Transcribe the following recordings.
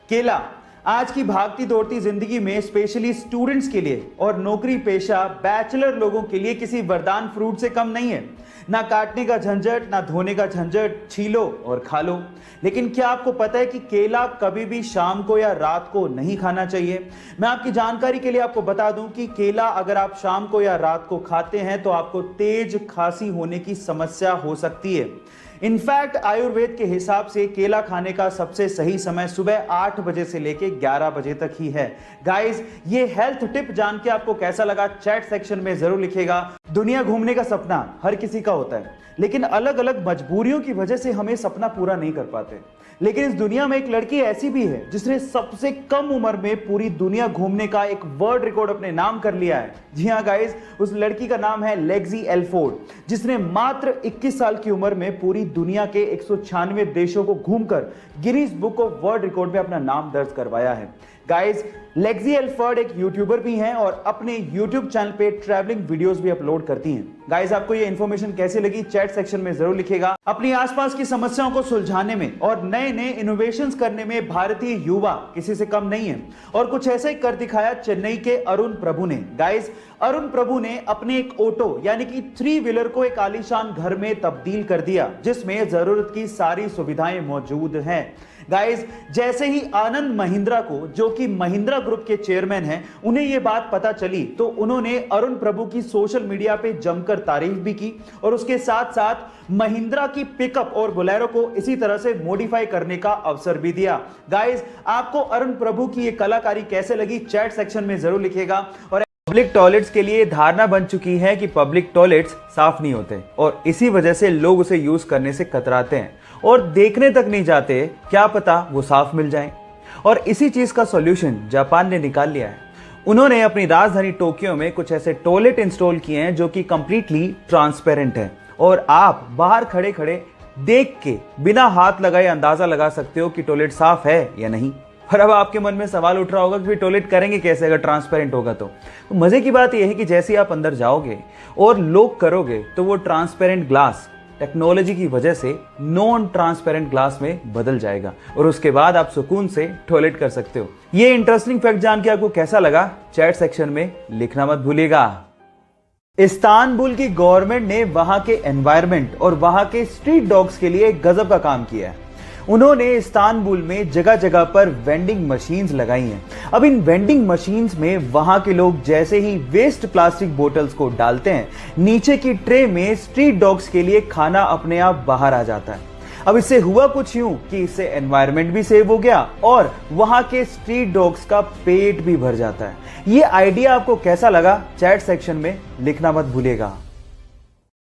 केला आज की भागती दौड़ती जिंदगी में स्पेशली स्टूडेंट्स के लिए और नौकरी पेशा बैचलर लोगों के लिए किसी वरदान फ्रूट से कम नहीं है। ना काटने का झंझट, ना धोने का झंझट, छीलो और खा लो। लेकिन क्या आपको पता है कि केला कभी भी शाम को या रात को नहीं खाना चाहिए? मैं आपकी जानकारी के लिए आपको बता दूं कि केला अगर आप शाम को या रात को खाते हैं तो आपको तेज खांसी होने की समस्या हो सकती है। इनफैक्ट आयुर्वेद के हिसाब से केला खाने का सबसे सही समय सुबह 8 बजे से लेके 11 बजे तक ही है। गाइस, ये हेल्थ टिप जान के आपको कैसा लगा चैट सेक्शन में जरूर लिखिएगा। दुनिया घूमने का सपना हर किसी का होता है, लेकिन अलग अलग मजबूरियों की वजह से हमें सपना पूरा नहीं कर पाते। लेकिन इस दुनिया में एक लड़की ऐसी भी है जिसने सबसे कम उम्र में पूरी दुनिया घूमने का एक वर्ल्ड रिकॉर्ड अपने नाम कर लिया है। जी हाँ गाइस, उस लड़की का नाम है लेक्सी एल्फोर्ड, जिसने मात्र 21 साल की उम्र में पूरी दुनिया के 196 देशों को घूमकर Guinness book of world record में अपना नाम दर्ज करवाया है। गाइस, लेक्सी एल्फोर्ड एक यूट्यूबर भी हैं और अपने यूट्यूब चैनल पे ट्रैवलिंग वीडियोस भी अपलोड करती हैं। गाइस, आपको ये इन्फॉर्मेशन कैसे लगी चैट सेक्शन में जरूर लिखिएगा। अपनी आसपास की समस्याओं को सुलझाने में और नए नए इनोवेशंस करने में भारतीय युवा किसी से कम नहीं है, और कुछ ऐसा ही कर दिखाया चेन्नई के अरुण प्रभु ने। गाइस, अरुण प्रभु ने अपने एक ऑटो यानी कि 3 व्हीलर को एक आलीशान घर में तब्दील कर दिया, जिसमें जरूरत की सारी सुविधाएं मौजूद हैं। गाइस, जैसे ही आनंद महिंद्रा को, जो कि महिंद्रा ग्रुप के चेयरमैन हैं, उन्हें यह बात पता चली तो उन्होंने अरुण प्रभु की सोशल मीडिया पे जमकर तारीफ भी की और उसके साथ साथ महिंद्रा की पिकअप और बोलेरो को इसी तरह से मॉडिफाई करने का अवसर भी दिया। गाइस, आपको अरुण प्रभु की यह कलाकारी कैसे लगी चैट सेक्शन में जरूर लिखिएगा। और पब्लिक टॉयलेट्स के लिए धारणा बन चुकी है कि पब्लिक टॉयलेट्स साफ नहीं होते और इसी वजह से लोग उसे यूज करने से कतराते हैं और देखने तक नहीं जाते, क्या पता वो साफ मिल जाए। और इसी चीज का सॉल्यूशन जापान ने निकाल लिया है। उन्होंने अपनी राजधानी टोक्यो में कुछ ऐसे टॉयलेट इंस्टॉल किए हैं जो कि कंप्लीटली ट्रांसपेरेंट है और आप बाहर खड़े खड़े देख के बिना हाथ लगाए अंदाजा लगा सकते हो कि टॉयलेट साफ है या नहीं। और अब आपके मन में सवाल उठ रहा होगा कि टॉयलेट करेंगे कैसे अगर ट्रांसपेरेंट होगा तो मजे की बात यह है कि जैसे आप अंदर जाओगे और लॉक करोगे तो वो ट्रांसपेरेंट ग्लास टेक्नोलॉजी की वजह से नॉन ट्रांसपेरेंट ग्लास में बदल जाएगा और उसके बाद आप सुकून से टॉयलेट कर सकते हो। ये इंटरेस्टिंग फैक्ट जान के आपको कैसा लगा चैट सेक्शन में लिखना मत भूलिएगा। इस्तांबुल की गवर्नमेंट ने वहां के एनवायरनमेंट और वहां के स्ट्रीट डॉग्स के लिए गजब का काम किया है। उन्होंने इस्तांबुल में जगह जगह पर वेंडिंग मशीन्स लगाई हैं। अब इन वेंडिंग मशीन्स में वहां के लोग जैसे ही वेस्ट प्लास्टिक बोतल्स को डालते हैं, नीचे की ट्रे में स्ट्रीट डॉग्स के लिए खाना अपने आप बाहर आ जाता है। अब इससे हुआ कुछ यूं कि इससे एनवायरनमेंट भी सेव हो गया और वहां के स्ट्रीट डॉग्स का पेट भी भर जाता है। ये आइडिया आपको कैसा लगा चैट सेक्शन में लिखना मत भूलिएगा।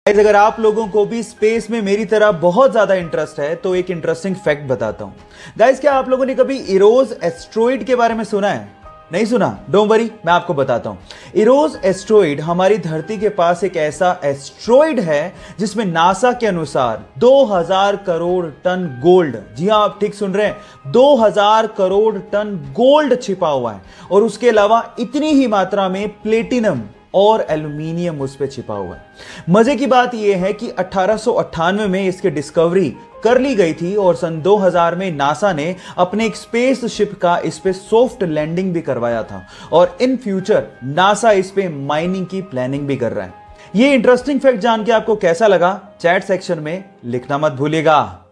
अगर आप लोगों को भी स्पेस में मेरी तरह बहुत ज्यादा इंटरेस्ट है तो एक इंटरेस्टिंग फैक्ट बताता हूं। गाइस, क्या आप लोगों ने कभी इरोस एस्ट्रॉइड के बारे में सुना है? नहीं सुना? डोंट वरी, मैं आपको बताता हूं। इरोस एस्ट्रॉइड हमारी धरती के पास एक ऐसा एस्ट्रॉइड है जिसमें नासा के अनुसार 2000 करोड़ टन गोल्ड, जी हां आप ठीक सुन रहे हैं, 2000 करोड़ टन गोल्ड छिपा हुआ है और उसके अलावा इतनी ही मात्रा में प्लेटिनम और एल्यूमिनियम उस पे छिपा हुआ है। मजे की बात यह है कि 1898 में इसकी डिस्कवरी कर ली गई थी और सन 2000 में नासा ने अपने एक स्पेस शिप का इस पे सॉफ्ट लैंडिंग भी करवाया था और इन फ्यूचर नासा इस पे माइनिंग की प्लानिंग भी कर रहा है। ये इंटरेस्टिंग फैक्ट जान के आपको कैसा लगा चैट सेक्शन में लिखना मत भूलिएगा।